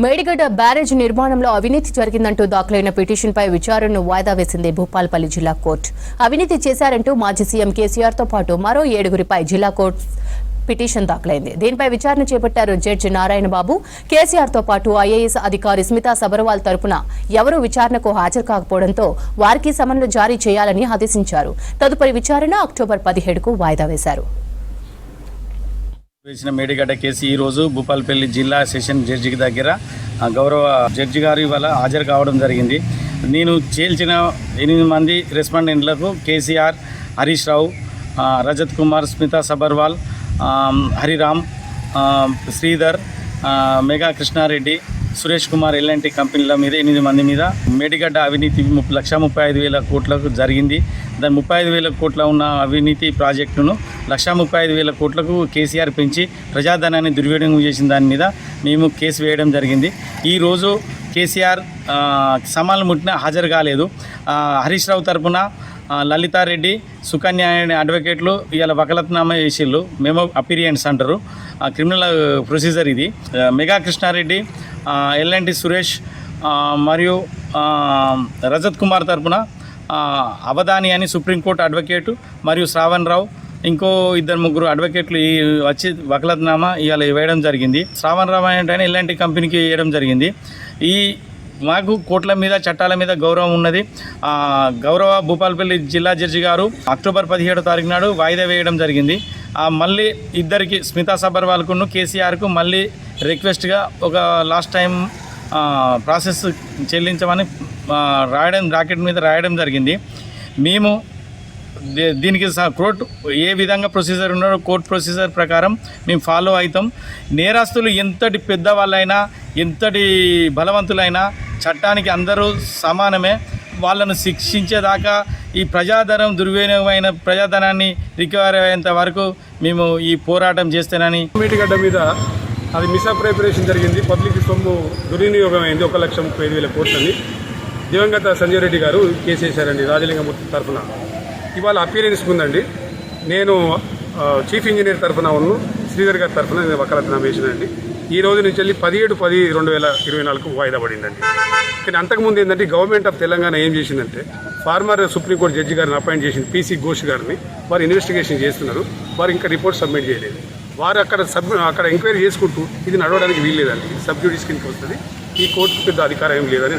Medigadda barrage నిర్మాణంలో అవినీతి జరిగిందంటూ దాఖలైన పిటిషన్పై విచారణను వాయిదా వేసింది భూపాలపల్లి జిల్లా కోర్టు. అవినీతి చేశారంటూ మాజీ సీఎం కేసీఆర్తో పాటు మరో 7గురిపై జిల్లా కోర్టు పిటిషన్ దాఖలైంది. దీనిపై విచారణ చేపట్టారు జడ్జి నారాయణబాబు. కేసీఆర్తో పాటు ఐఏఎస్ అధికారి స్మితా సబర్వాల్ తరపున ఎవరూ విచారణకు హాజరు కాకపోవడంతో వారికి సమన్లు జారీ చేయాలని ఆదేశించారు. తదుపరి విచారణ అక్టోబర్ 17కు వాయిదా వేశారు. వేసిన మేడిగడ్డ కేసు ఈరోజు భూపాలపల్లి జిల్లా సెషన్ జడ్జి దగ్గర గౌరవ జడ్జి గారు ఇవాళ హాజరు కావడం జరిగింది. నేను చేల్చిన 8 మంది రెస్పాండెంట్లకు కేసీఆర్, హరీష్ రావు, రజత్ కుమార్, స్మితా సబర్వాల్, హరిరామ్, శ్రీధర్, మెగా కృష్ణారెడ్డి, సురేష్ కుమార్ ఎల్ఎన్టీ కంపెనీల మీద 8 మంది మీద మేడిగడ్డ అవినీతి 1,35,000 కోట్లకు జరిగింది. దాని 35,000 కోట్ల ఉన్న అవినీతి ప్రాజెక్టును 1,35,000 కోట్లకు కేసీఆర్ పెంచి ప్రజాధనాన్ని దుర్వినియోగం చేసిన దాని మీద మేము కేసు వేయడం జరిగింది. ఈరోజు కేసీఆర్ సమాలు ముట్టిన హాజరు కాలేదు. హరీష్ రావు తరపున లలితారెడ్డి, సుకన్య అనే అడ్వకేట్లు ఇవాళ వకలత్నామా చేసిళ్ళు. మేము అపీరియన్స్ అంటారు, క్రిమినల్ ప్రొసీజర్ ఇది. మెగా కృష్ణారెడ్డి, ఎల్ఎన్టీ సురేష్ మరియు రజత్ కుమార్ తరపున అవధాని అని సుప్రీంకోర్టు అడ్వకేటు మరియు శ్రావణ్ రావు, ఇంకో 2-3 అడ్వకేట్లు వచ్చి వకలత్నామా ఇవాళ వేయడం జరిగింది. శ్రావణ్ రావు అంటే ఎల్ఎన్టీ కంపెనీకి వేయడం జరిగింది. మాకు కోర్టుల మీద, చట్టాల మీద గౌరవం ఉన్నది. గౌరవ భూపాలపల్లి జిల్లా జడ్జి గారు అక్టోబర్ 17వ తారీఖు నాడు వాయిదా వేయడం జరిగింది. మళ్ళీ ఇద్దరికి, స్మితా సబర్వాల్కును కేసీఆర్కు మళ్ళీ రిక్వెస్ట్గా ఒక లాస్ట్ టైం ప్రాసెస్ చెల్లించమని రాకెట్ మీద రాయడం జరిగింది. మేము దీనికి కోర్టు ఏ విధంగా ప్రొసీజర్ ఉన్నారో కోర్టు ప్రొసీజర్ ప్రకారం మేము ఫాలో అవుతాం. నేరస్తులు ఎంతటి పెద్దవాళ్ళైనా, ఎంతటి బలవంతులైనా చట్టానికి అందరూ సమానమే. వాళ్ళను శిక్షించేదాకా ఈ ప్రజాధనం, దుర్వినియోగమైన ప్రజాధనాన్ని రికవరీ అయ్యేంత వరకు మేము ఈ పోరాటం చేస్తేనని. మేడిగడ్డ మీద అది మిస్అప్రోప్రియేషన్ జరిగింది, పబ్లిక్ సొమ్ము దుర్వినియోగం అయింది 1,35,000 కోట్లని దివంగత సంజయ్ రెడ్డి గారు కేసు వేశారండి రాజలింగమూర్తి తరఫున. ఇవాళ అపీరెన్స్ ఉందండి. నేను చీఫ్ ఇంజనీర్ తరఫున శ్రీధర్ గారి తరఫున నేను వకాలతనామా వేసినండి. ఈ రోజు నుంచి వెళ్ళి 17/10/2024 వాయిదా పడిందండి. కానీ అంతకుముందు ఏంటంటే గవర్నమెంట్ ఆఫ్ తెలంగాణ ఏం చేసిందంటే ఫార్మర్ సుప్రీంకోర్టు జడ్జి గారిని అపాయింట్ చేసింది, పీసీ ఘోష్ గారిని. వారు ఇన్వెస్టిగేషన్ చేస్తున్నారు. వారు ఇంకా రిపోర్ట్ సబ్మిట్ చేయలేదు. వారు అక్కడ ఎంక్వైరీ చేసుకుంటూ ఇది నడవడానికి వీల్లేదండి. సబ్ జ్యుడిస్ కిందకి వస్తుంది. ఈ కోర్టుకు పెద్ద అధికారం ఏం లేదని